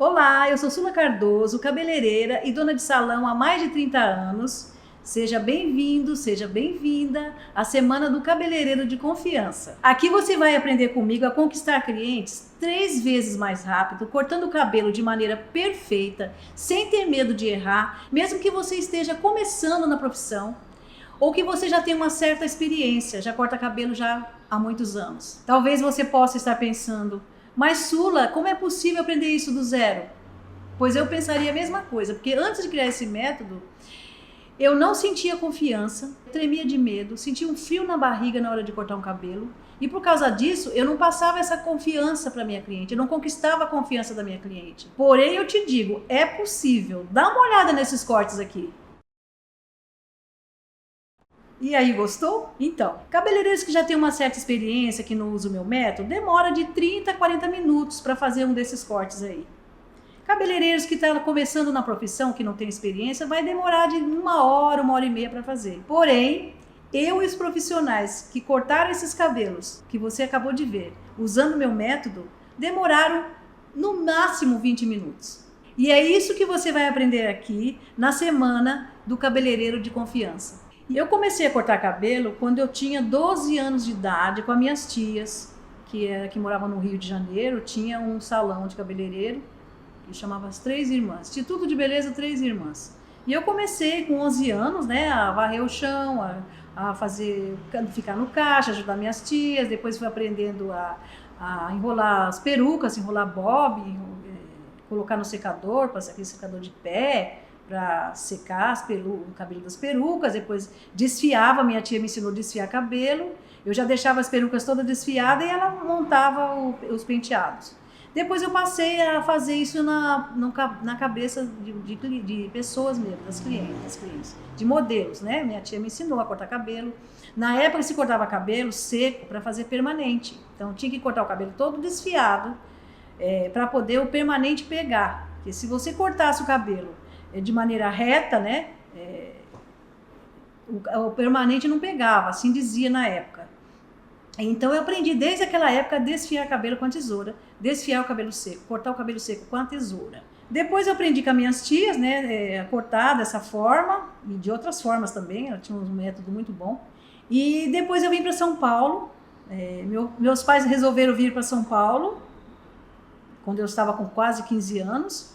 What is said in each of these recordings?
Olá, eu sou Sula Cardoso, cabeleireira e dona de salão há mais de 30 anos. Seja bem-vindo, seja bem-vinda à Semana do Cabeleireiro de Confiança. Aqui você vai aprender comigo a conquistar clientes 3 vezes mais rápido, cortando o cabelo de maneira perfeita, sem ter medo de errar, mesmo que você esteja começando na profissão ou que você já tenha uma certa experiência, já corta cabelo já há muitos anos. Talvez você possa estar pensando: mas Sula, como é possível aprender isso do zero? Pois eu pensaria a mesma coisa, porque antes de criar esse método, eu não sentia confiança, tremia de medo, sentia um frio na barriga na hora de cortar um cabelo. E por causa disso, eu não passava essa confiança para minha cliente, eu não conquistava a confiança da minha cliente. Porém, eu te digo, é possível. Dá uma olhada nesses cortes aqui. E aí, gostou? Então, cabeleireiros que já têm uma certa experiência, que não usam o meu método, demora de 30 a 40 minutos para fazer um desses cortes aí. Cabeleireiros que estão começando na profissão, que não tem experiência, vai demorar de 1 hora e meia para fazer. Porém, eu e os profissionais que cortaram esses cabelos, que você acabou de ver, usando o meu método, demoraram no máximo 20 minutos. E é isso que você vai aprender aqui na Semana do Cabeleireiro de Confiança. Eu comecei a cortar cabelo quando eu tinha 12 anos de idade, com as minhas tias, que moravam no Rio de Janeiro. Tinha um salão de cabeleireiro que chamava as Três Irmãs, Instituto de Beleza Três Irmãs. E eu comecei com 11 anos, né, a varrer o chão, a fazer, ficar no caixa, ajudar minhas tias. Depois fui aprendendo a enrolar as perucas, enrolar bob, colocar no secador, passar aquele secador de pé, para secar o cabelo das perucas. Depois desfiava, minha tia me ensinou a desfiar cabelo. Eu já deixava as perucas todas desfiadas e ela montava os penteados. Depois eu passei a fazer isso na cabeça de pessoas mesmo, das clientes, de modelos, né? Minha tia me ensinou a cortar cabelo. Na época se cortava cabelo seco para fazer permanente. Então tinha que cortar o cabelo todo desfiado para poder o permanente pegar. Porque se você cortasse o cabelo de maneira reta, né, o permanente não pegava, assim dizia na época. Então eu aprendi desde aquela época a desfiar cabelo com a tesoura, desfiar o cabelo seco, cortar o cabelo seco com a tesoura. Depois eu aprendi com as minhas tias, né, a cortar dessa forma e de outras formas também. Ela tinha um método muito bom. E depois eu vim para São Paulo. Meus pais resolveram vir para São Paulo quando eu estava com quase 15 anos.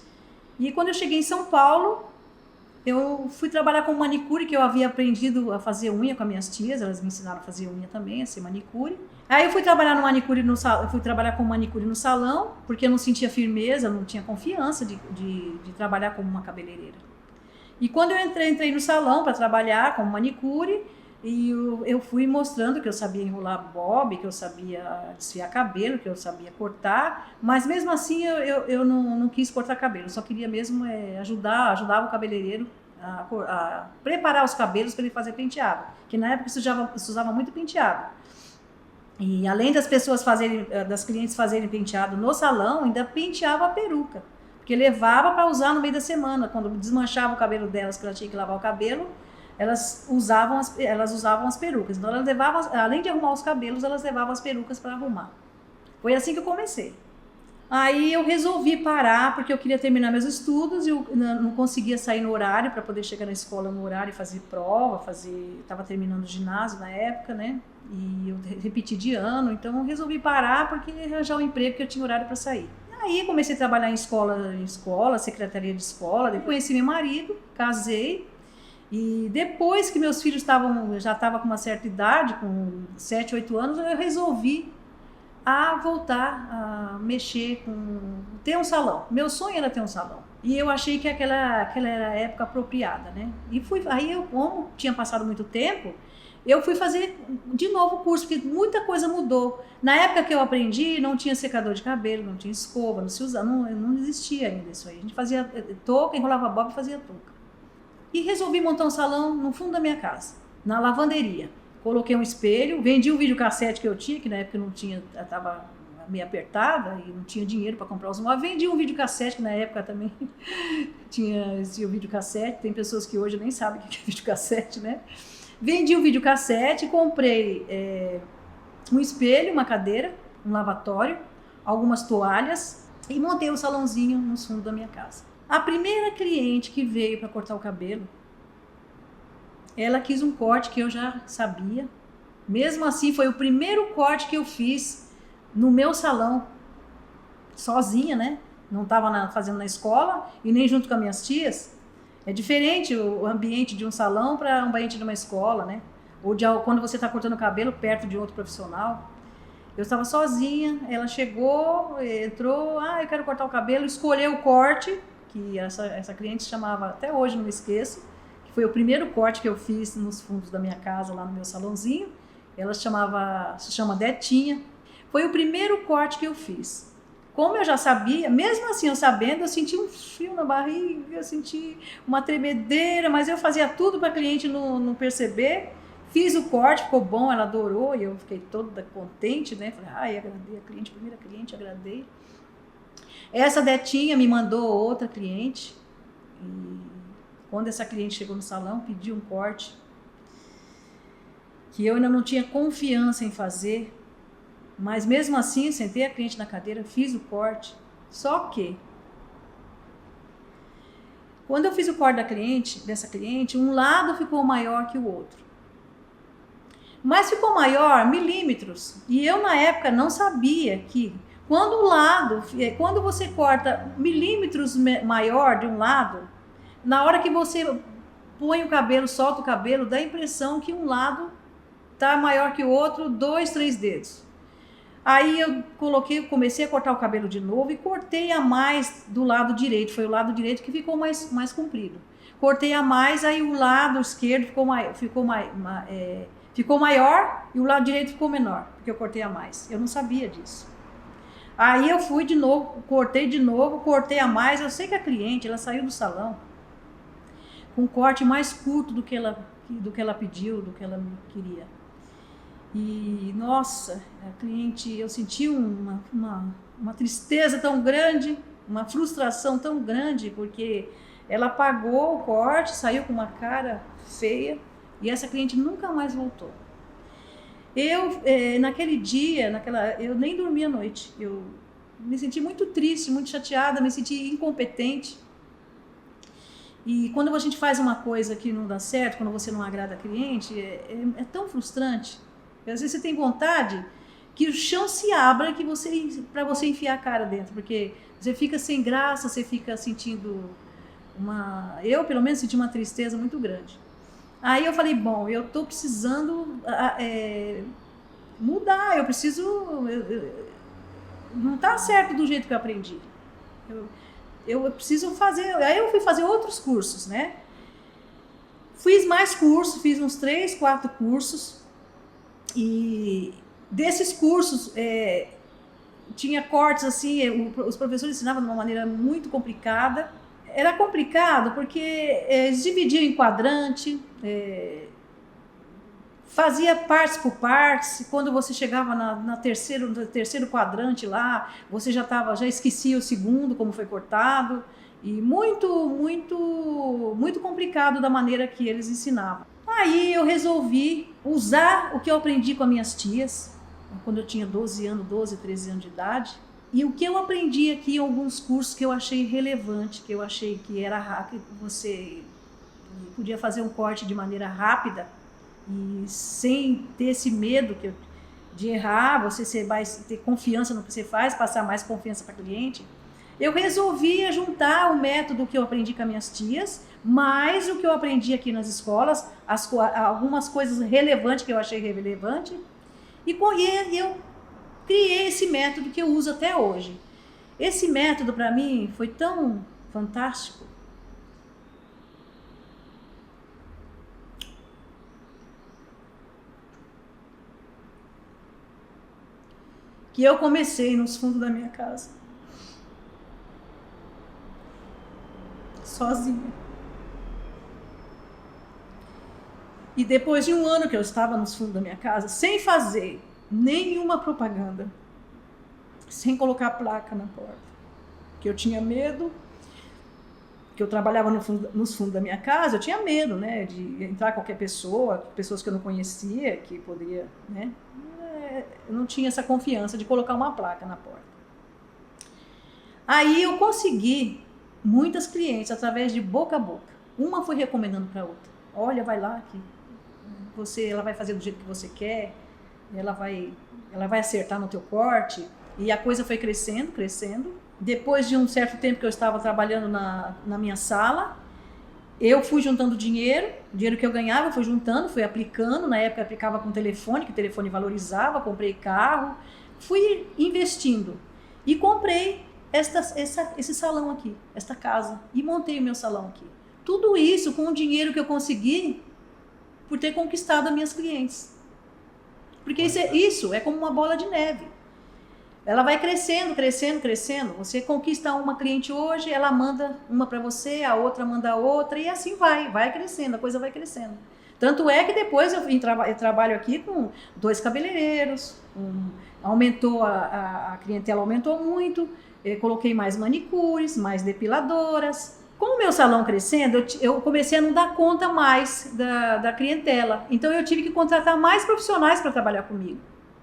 E quando eu cheguei em São Paulo, eu fui trabalhar com manicure, que eu havia aprendido a fazer unha com as minhas tias. Elas me ensinaram a fazer unha também, a ser manicure. Aí eu fui trabalhar com manicure no salão, porque eu não sentia firmeza, não tinha confiança de trabalhar como uma cabeleireira. E quando eu entrei no salão para trabalhar como manicure, e eu fui mostrando que eu sabia enrolar bob, que eu sabia desfiar cabelo, que eu sabia cortar, mas mesmo assim eu não quis cortar cabelo. Eu só queria mesmo ajudava o cabeleireiro a preparar os cabelos para ele fazer penteado, que na época se usava muito penteado. E além das clientes fazerem penteado no salão, ainda penteava a peruca, porque levava para usar no meio da semana, quando desmanchava o cabelo delas, que ela tinha que lavar o cabelo. Elas usavam as perucas. Então, elas levavam, além de arrumar os cabelos, elas levavam as perucas para arrumar. Foi assim que eu comecei. Aí eu resolvi parar, porque eu queria terminar meus estudos e eu não conseguia sair no horário para poder chegar na escola no horário e fazer prova. Estava terminando o ginásio na época, né? E eu repeti de ano. Então eu resolvi parar porque ia arranjar um emprego, que eu tinha horário para sair. Aí comecei a trabalhar em escola, secretaria de escola. Depois conheci meu marido, casei. E depois que meus filhos já estavam com uma certa idade, com 7, 8 anos, eu resolvi voltar a mexer ter um salão. Meu sonho era ter um salão. E eu achei que aquela era a época apropriada, né? E como tinha passado muito tempo, eu fui fazer de novo o curso, porque muita coisa mudou. Na época que eu aprendi, não tinha secador de cabelo, não tinha escova, não existia ainda isso aí. A gente fazia touca, enrolava bob e fazia touca. E resolvi montar um salão no fundo da minha casa, na lavanderia. Coloquei um espelho, vendi o videocassete que eu tinha, que na época não tinha, estava meio apertada e não tinha dinheiro para comprar os móveis. Vendi um videocassete, que na época também tinha o videocassete. Tem pessoas que hoje nem sabem o que é videocassete, né? Vendi o videocassete, comprei um espelho, uma cadeira, um lavatório, algumas toalhas. e montei um salãozinho nos fundos da minha casa. A primeira cliente que veio para cortar o cabelo, ela quis um corte que eu já sabia. Mesmo assim, foi o primeiro corte que eu fiz no meu salão, sozinha, né? Não estava fazendo na escola e nem junto com as minhas tias. É diferente o ambiente de um salão para um ambiente de uma escola, né? Ou de quando você está cortando o cabelo perto de outro profissional. Eu estava sozinha, ela chegou, entrou, eu quero cortar o cabelo, escolheu o corte, que essa cliente se chamava, até hoje não me esqueço, que foi o primeiro corte que eu fiz nos fundos da minha casa, lá no meu salãozinho. Ela se chama Detinha. Foi o primeiro corte que eu fiz. Como eu já sabia, mesmo assim eu sabendo, eu senti um frio na barriga, eu senti uma tremedeira, mas eu fazia tudo para a cliente não perceber. Fiz o corte, ficou bom, ela adorou e eu fiquei toda contente, né? Falei, agradei a cliente, primeira cliente, agradei. Essa Detinha me mandou outra cliente e quando essa cliente chegou no salão, pediu um corte que eu ainda não tinha confiança em fazer, mas mesmo assim, sentei a cliente na cadeira, fiz o corte, só que quando eu fiz o corte dessa cliente, um lado ficou maior que o outro. Mas ficou maior, milímetros. E eu, na época, não sabia que quando você corta milímetros maior de um lado, na hora que você põe o cabelo, solta o cabelo, dá a impressão que um lado tá maior que o outro, 2, 3 dedos. Aí eu comecei a cortar o cabelo de novo e cortei a mais do lado direito. Foi o lado direito que ficou mais comprido. Cortei a mais, aí o lado esquerdo ficou maior e o lado direito ficou menor, porque eu cortei a mais. Eu não sabia disso. Aí eu fui de novo, cortei a mais. Eu sei que a cliente, ela saiu do salão com um corte mais curto do que ela pediu, do que ela queria. E, nossa, a cliente, eu senti uma tristeza tão grande, uma frustração tão grande, porque ela pagou o corte, saiu com uma cara feia, e essa cliente nunca mais voltou. Naquele dia, eu nem dormi à noite. Eu me senti muito triste, muito chateada, me senti incompetente. E quando a gente faz uma coisa que não dá certo, quando você não agrada a cliente, é tão frustrante. Às vezes você tem vontade que o chão se abra para você enfiar a cara dentro, porque você fica sem graça, você fica sentindo eu pelo menos senti uma tristeza muito grande. Aí eu falei, bom, eu estou precisando mudar, eu preciso... não está certo do jeito que eu aprendi. Eu preciso fazer... Aí eu fui fazer outros cursos, né? Fiz mais cursos, fiz uns 3, 4 cursos. E desses cursos, tinha cortes assim, os professores ensinavam de uma maneira muito complicada. Era complicado porque eles dividiam em quadrante, fazia partes por partes. Quando você chegava no terceiro quadrante lá, você já esquecia o segundo, como foi cortado. E muito, muito, muito complicado da maneira que eles ensinavam. Aí eu resolvi usar o que eu aprendi com as minhas tias, quando eu tinha 12, 13 anos de idade. E o que eu aprendi aqui em alguns cursos que eu achei relevante, que eu achei que era rápido, você podia fazer um corte de maneira rápida e sem ter esse medo de errar, você vai ter confiança no que você faz, passar mais confiança para o cliente. Eu resolvi juntar o método que eu aprendi com as minhas tias, mais o que eu aprendi aqui nas escolas, algumas coisas relevantes que eu achei relevante, e eu criei esse método que eu uso até hoje. Esse método, para mim, foi tão fantástico. Que eu comecei nos fundos da minha casa. Sozinha. E depois de um ano que eu estava nos fundos da minha casa, sem fazer nenhuma propaganda, sem colocar placa na porta, que eu tinha medo, que eu trabalhava nos fundos da minha casa, eu tinha medo, né, de entrar qualquer pessoas que eu não conhecia, que poderia, né, eu não tinha essa confiança de colocar uma placa na porta. Aí eu consegui muitas clientes através de boca a boca. Uma foi recomendando para outra. Olha, vai lá que ela vai fazer do jeito que você quer, ela vai acertar no teu corte. E a coisa foi crescendo, crescendo. Depois de um certo tempo que eu estava trabalhando na minha sala, eu fui juntando dinheiro que eu ganhava, eu fui juntando, fui aplicando. Na época eu aplicava com telefone, que o telefone valorizava, comprei carro, fui investindo. E comprei esse salão aqui, esta casa, e montei o meu salão aqui. Tudo isso com o dinheiro que eu consegui por ter conquistado as minhas clientes. Porque isso é como uma bola de neve. Ela vai crescendo, crescendo, crescendo. Você conquista uma cliente hoje, ela manda uma para você, a outra manda outra, e assim vai crescendo, a coisa vai crescendo. Tanto é que depois eu trabalho aqui com 2 cabeleireiros, aumentou a clientela aumentou muito, coloquei mais manicures, mais depiladoras. Com o meu salão crescendo, eu comecei a não dar conta mais da clientela. Então eu tive que contratar mais profissionais para trabalhar comigo.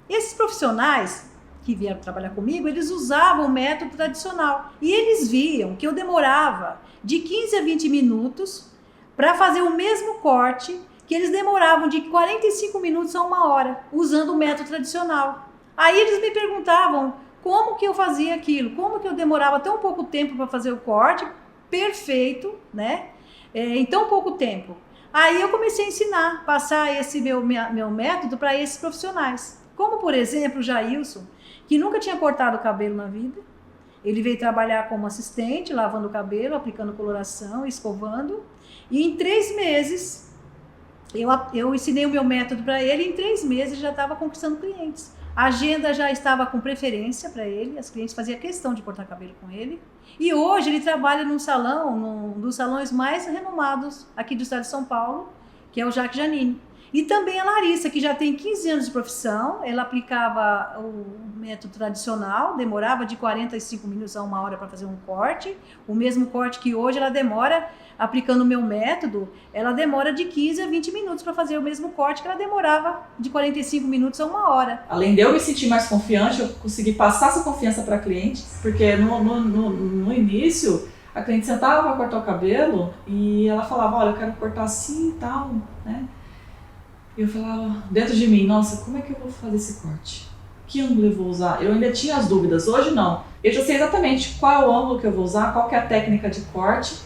Esses profissionais que vieram trabalhar comigo, eles usavam o método tradicional. E eles viam que eu demorava de 15 a 20 minutos para fazer o mesmo corte que eles demoravam de 45 minutos a 1 hora, usando o método tradicional. Aí eles me perguntavam como que eu fazia aquilo, como que eu demorava tão pouco tempo para fazer o corte perfeito, né? Em tão pouco tempo. Aí eu comecei a ensinar, passar esse meu método para esses profissionais. Como, por exemplo, o Jailson, que nunca tinha cortado o cabelo na vida. Ele veio trabalhar como assistente, lavando o cabelo, aplicando coloração, escovando. E em 3 meses, eu ensinei o meu método para ele. E em 3 meses já estava conquistando clientes. A agenda já estava com preferência para ele. As clientes faziam questão de cortar cabelo com ele. E hoje ele trabalha num dos salões mais renomados aqui do estado de São Paulo, que é o Jaque Janine. E também a Larissa, que já tem 15 anos de profissão, ela aplicava o método tradicional, demorava de 45 minutos a 1 hora para fazer um corte. O mesmo corte que hoje ela demora, aplicando o meu método, ela demora de 15 a 20 minutos para fazer o mesmo corte que ela demorava de 45 minutos a 1 hora. Além de eu me sentir mais confiante, eu consegui passar essa confiança para clientes, porque no início a cliente sentava para cortar o cabelo e ela falava, olha, eu quero cortar assim e tal, né? Eu falava dentro de mim, nossa, como é que eu vou fazer esse corte? Que ângulo eu vou usar? Eu ainda tinha as dúvidas, hoje não. Eu já sei exatamente qual é o ângulo que eu vou usar, qual que é a técnica de corte,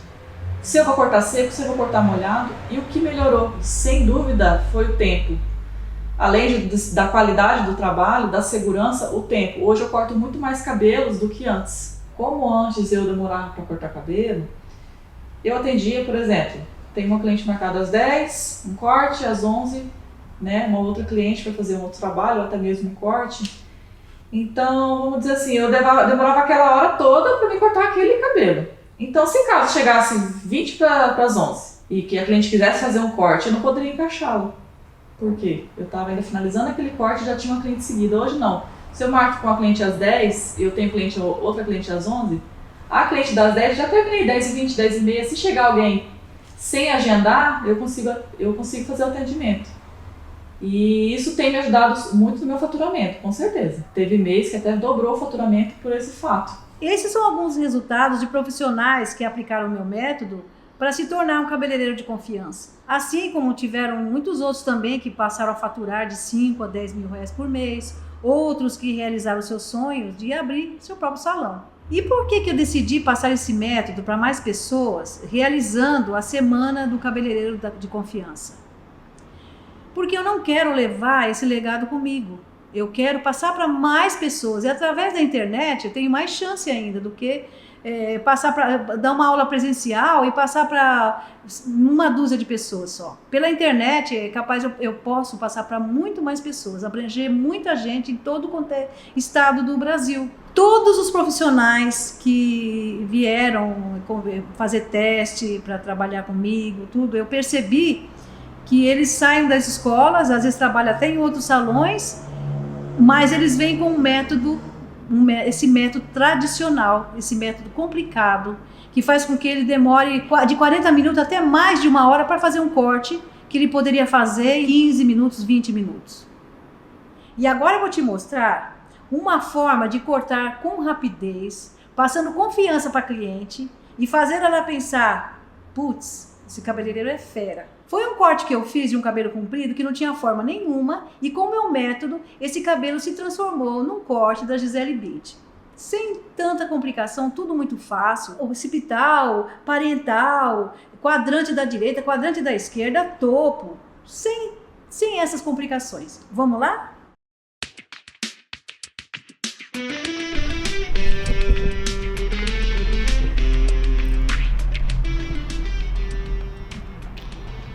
se eu vou cortar seco, se eu vou cortar molhado. E o que melhorou, sem dúvida, foi o tempo. Além da qualidade do trabalho, da segurança, o tempo. Hoje eu corto muito mais cabelos do que antes. Como antes eu demorava para cortar cabelo, eu atendia, por exemplo, tem uma cliente marcada às 10, um corte, às 11, né, uma outra cliente para fazer um outro trabalho, ou até mesmo um corte. Então, vamos dizer assim, eu demorava aquela hora toda para me cortar aquele cabelo. Então, se caso chegasse 20 para as 11 e que a cliente quisesse fazer um corte, eu não poderia encaixá-lo. Por quê? Eu estava ainda finalizando aquele corte e já tinha uma cliente seguida. Hoje não. Se eu marco com a cliente às 10 e eu tenho outra cliente às 11, a cliente das 10 já terminei 10h20, 10h30. Se chegar alguém sem agendar, eu consigo fazer o atendimento. E isso tem me ajudado muito no meu faturamento, com certeza. Teve mês que até dobrou o faturamento por esse fato. Esses são alguns resultados de profissionais que aplicaram o meu método para se tornar um cabeleireiro de confiança. Assim como tiveram muitos outros também que passaram a faturar de 5 a 10 mil reais por mês, outros que realizaram seus sonhos de abrir seu próprio salão. E por que eu decidi passar esse método para mais pessoas, realizando a Semana do Cabeleireiro de Confiança? Porque eu não quero levar esse legado comigo. Eu quero passar para mais pessoas. E através da internet eu tenho mais chance ainda do que passar para dar uma aula presencial e passar para 1 dúzia de pessoas só. Pela internet é capaz eu posso passar para muito mais pessoas, abranger muita gente em todo o estado do Brasil. Todos os profissionais que vieram fazer teste para trabalhar comigo, tudo, eu percebi que eles saem das escolas, às vezes trabalham até em outros salões, mas eles vêm com esse método tradicional, esse método complicado, que faz com que ele demore de 40 minutos até mais de 1 hora para fazer um corte, que ele poderia fazer em 15 minutos, 20 minutos. E agora eu vou te mostrar uma forma de cortar com rapidez, passando confiança para a cliente e fazendo ela pensar, putz, esse cabeleireiro é fera. Foi um corte que eu fiz de um cabelo comprido que não tinha forma nenhuma e com o meu método, esse cabelo se transformou num corte da Gisele Bündchen. Sem tanta complicação, tudo muito fácil. Occipital, parental, quadrante da direita, quadrante da esquerda, topo. Sem essas complicações. Vamos lá?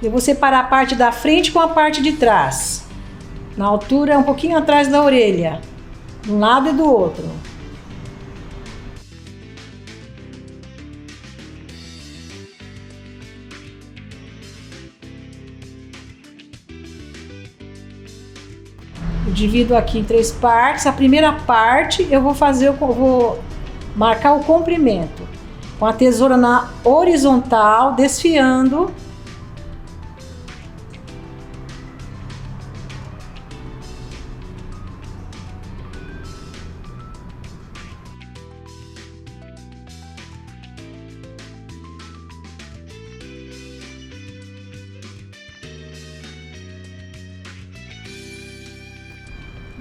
Eu vou separar a parte da frente com a parte de trás. Na altura, um pouquinho atrás da orelha. De um lado e do outro. Eu divido aqui em 3 partes. A primeira parte eu vou marcar o comprimento. Com a tesoura na horizontal, desfiando.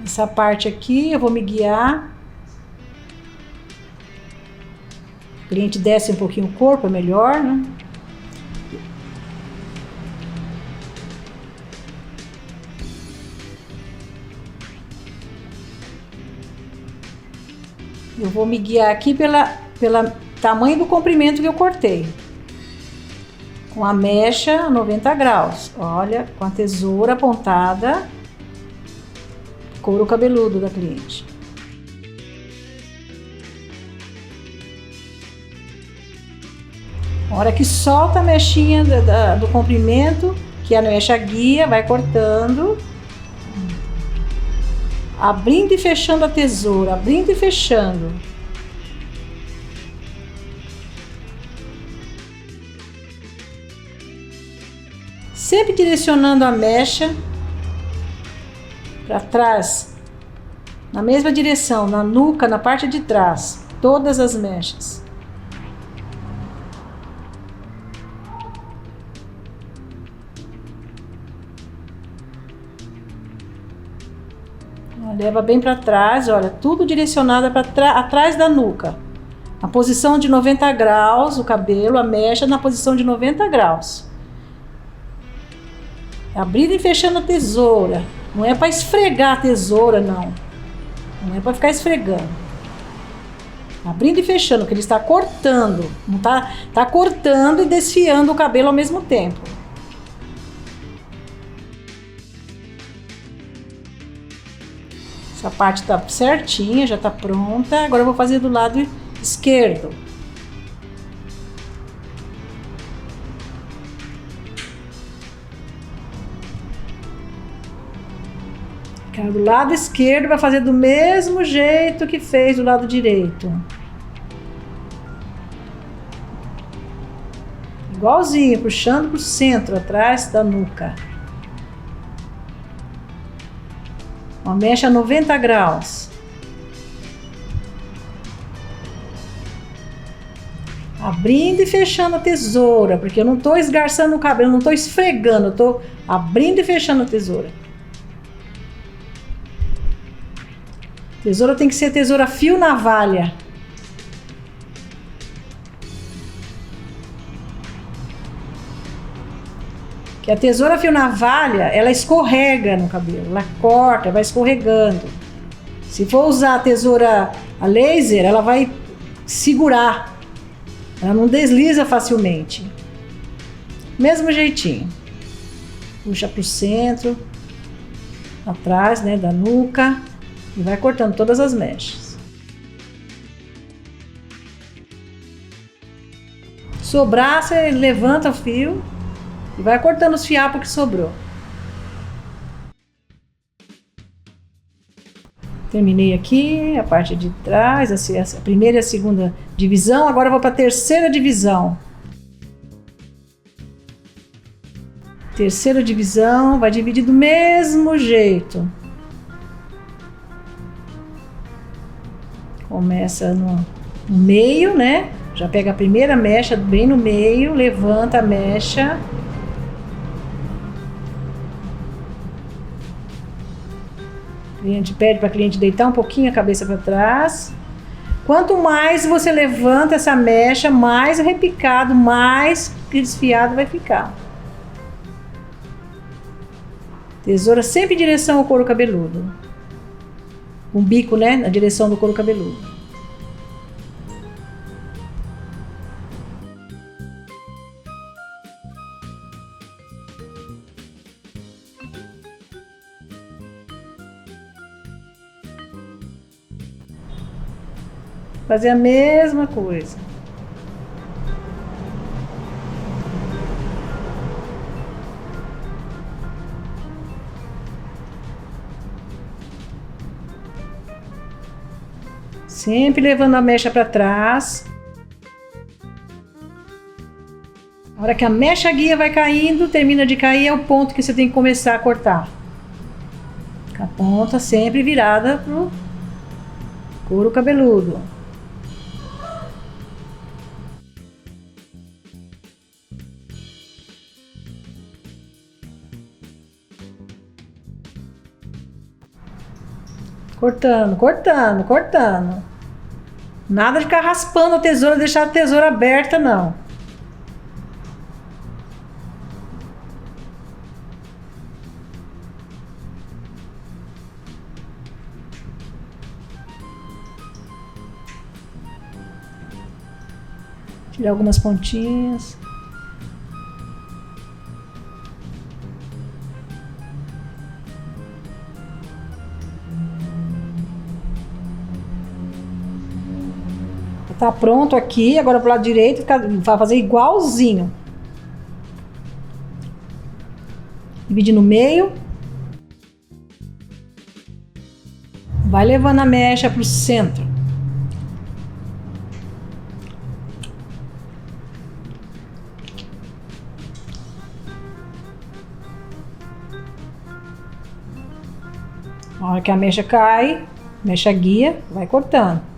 Essa parte aqui eu vou me guiar. O cliente desce um pouquinho o corpo, é melhor, né? Eu vou me guiar aqui pela tamanho do comprimento que eu cortei. Com a mecha 90 graus. Olha, com a tesoura apontada. Couro cabeludo da cliente. A hora que solta a mechinha do comprimento, que a mecha guia, vai cortando, abrindo e fechando a tesoura, abrindo e fechando. Sempre direcionando a mecha para trás, na mesma direção, na nuca, na parte de trás, todas as mechas. Leva bem para trás, olha, tudo direcionado para atrás da nuca. A posição de 90 graus, o cabelo, a mecha na posição de 90 graus. Abrindo e fechando a tesoura. Não é para esfregar a tesoura, não. Não é para ficar esfregando. Abrindo e fechando, que ele está cortando. Não tá cortando e desfiando o cabelo ao mesmo tempo. Essa parte está certinha, já está pronta. Agora eu vou fazer do lado esquerdo. Do lado esquerdo vai fazer do mesmo jeito que fez do lado direito. Igualzinho, puxando para o centro, atrás da nuca. Uma mecha a 90 graus. Abrindo e fechando a tesoura, porque eu não estou esgarçando o cabelo, não estou esfregando, eu estou abrindo e fechando a tesoura. Tesoura tem que ser tesoura fio navalha. Que a tesoura fio navalha, ela escorrega no cabelo, ela corta, vai escorregando. Se for usar a tesoura a laser, ela vai segurar. Ela não desliza facilmente. Mesmo jeitinho. Puxa pro centro, atrás, né, da nuca. E vai cortando todas as mechas. Sobrar, você levanta o fio e vai cortando os fiapos que sobrou. Terminei aqui a parte de trás, a primeira e a segunda divisão. Agora eu vou para a terceira divisão. Terceira divisão, vai dividir do mesmo jeito. Começa no meio, né? Já pega a primeira mecha bem no meio, levanta a mecha. O cliente pede para a cliente deitar um pouquinho a cabeça para trás. Quanto mais você levanta essa mecha, mais repicado, mais desfiado vai ficar. Tesoura sempre em direção ao couro cabeludo. Um bico, né? Na direção do couro cabeludo. Fazer a mesma coisa. Sempre levando a mecha para trás. A hora que a mecha guia vai caindo, termina de cair, é o ponto que você tem que começar a cortar. Com a ponta sempre virada pro couro cabeludo. Cortando, cortando, cortando. Nada de ficar raspando a tesoura, deixar a tesoura aberta, não. Tirar algumas pontinhas. Tá pronto aqui, agora pro lado direito, vai fazer igualzinho. Dividir no meio. Vai levando a mecha pro centro. Na hora que a mecha cai, mecha guia, vai cortando.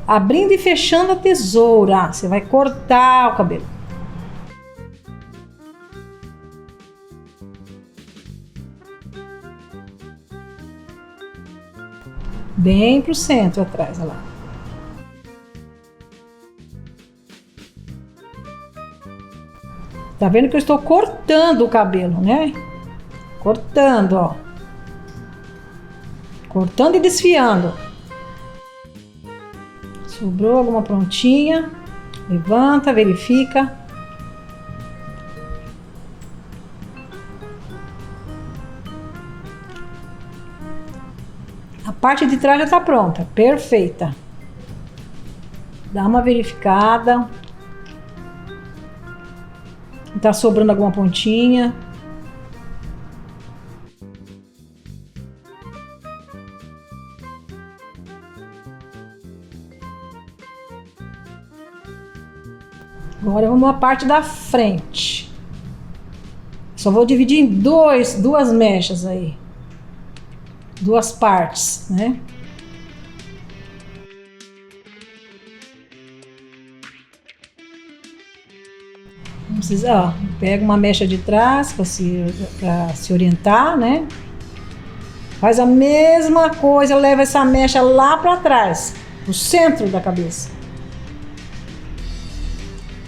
Abrindo e fechando a tesoura, você vai cortar o cabelo. Bem pro centro atrás, olha lá. Tá vendo que eu estou cortando o cabelo, né? Cortando, ó. Cortando e desfiando. Sobrou alguma pontinha, levanta, verifica. A parte de trás já está pronta, perfeita. Dá uma verificada. Tá sobrando alguma pontinha. Agora vamos à parte da frente. Só vou dividir em duas mechas aí. Duas partes, né? Não precisa, ó, pega uma mecha de trás para se orientar, né? Faz a mesma coisa, leva essa mecha lá para trás, no centro da cabeça.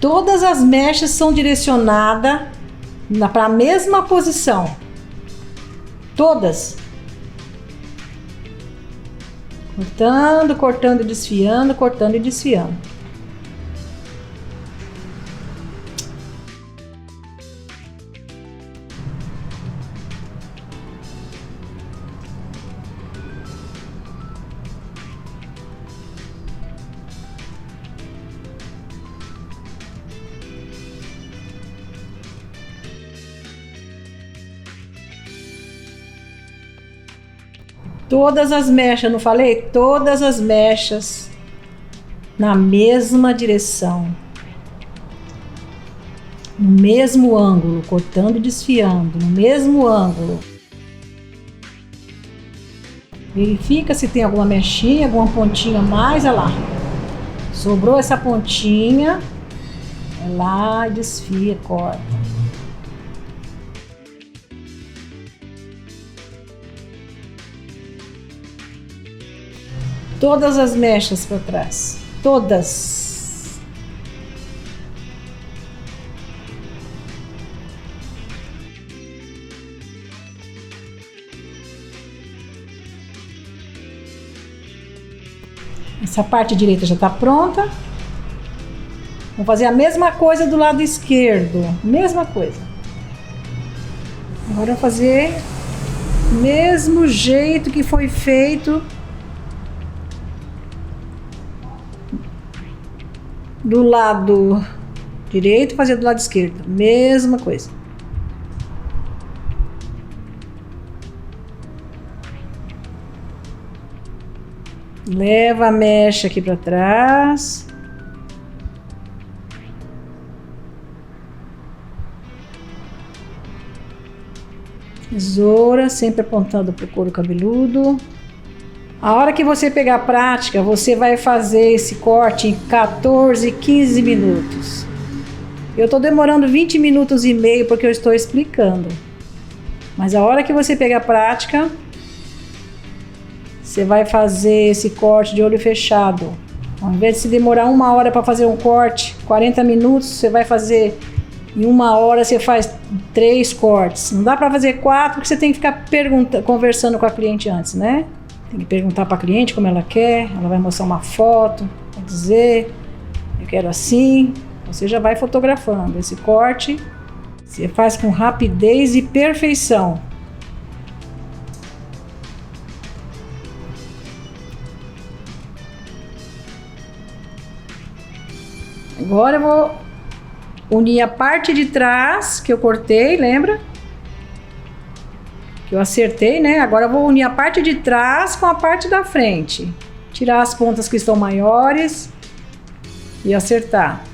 Todas as mechas são direcionadas para a mesma posição. Todas. Cortando, cortando e desfiando, cortando e desfiando. Todas as mechas, não falei? Todas as mechas na mesma direção. No mesmo ângulo, cortando e desfiando, no mesmo ângulo. Verifica se tem alguma mechinha, alguma pontinha a mais, olha lá. Sobrou essa pontinha, vai lá, desfia, corta. Todas as mechas para trás, todas. Essa parte direita já está pronta. Vou fazer a mesma coisa do lado esquerdo. Mesma coisa. Agora eu vou fazer o mesmo jeito que foi feito do lado direito, fazer do lado esquerdo. Mesma coisa. Leva a mecha aqui para trás. Tesoura, sempre apontando para o couro cabeludo. A hora que você pegar a prática, você vai fazer esse corte em 14, 15 minutos. Eu estou demorando 20 minutos e meio porque eu estou explicando. Mas a hora que você pegar a prática, você vai fazer esse corte de olho fechado. Ao invés de se demorar 1 hora para fazer um corte, 40 minutos, você vai fazer em 1 hora, você faz 3 cortes. Não dá para fazer 4 porque você tem que ficar conversando com a cliente antes, né? Tem que perguntar para a cliente como ela quer, ela vai mostrar uma foto, vai dizer, eu quero assim. Você já vai fotografando. Esse corte você faz com rapidez e perfeição. Agora eu vou unir a parte de trás que eu cortei, lembra? Que eu acertei, né? Agora eu vou unir a parte de trás com a parte da frente. Tirar as pontas que estão maiores e acertar.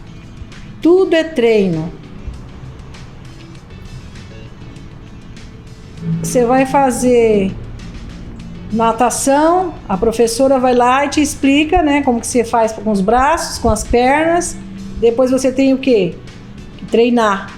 Tudo é treino. Você vai fazer natação, a professora vai lá e te explica, né? Como que você faz com os braços, com as pernas. Depois você tem o quê? Que treinar.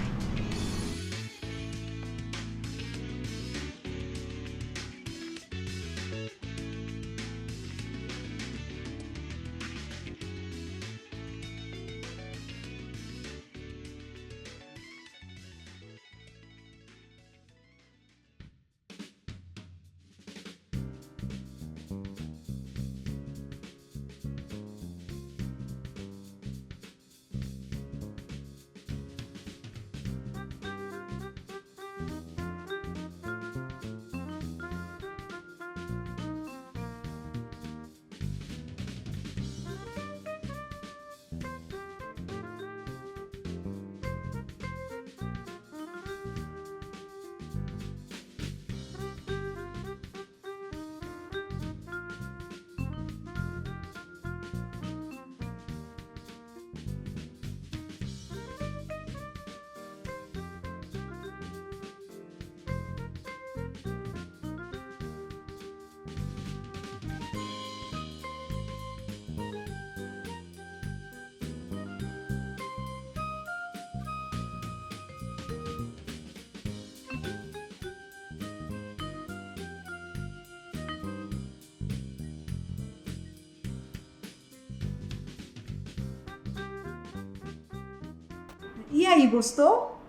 E aí, gostou?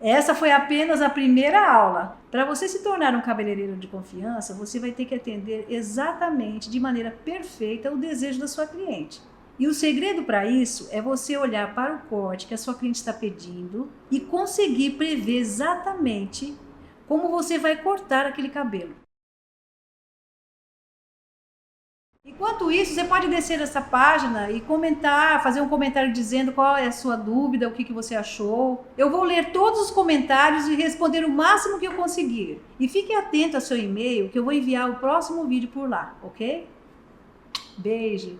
Essa foi apenas a primeira aula. Para você se tornar um cabeleireiro de confiança, você vai ter que atender exatamente, de maneira perfeita, o desejo da sua cliente. E o segredo para isso é você olhar para o corte que a sua cliente está pedindo e conseguir prever exatamente como você vai cortar aquele cabelo. Enquanto isso, você pode descer essa página e comentar, fazer um comentário dizendo qual é a sua dúvida, o que você achou. Eu vou ler todos os comentários e responder o máximo que eu conseguir. E fique atento ao seu e-mail que eu vou enviar o próximo vídeo por lá, ok? Beijo!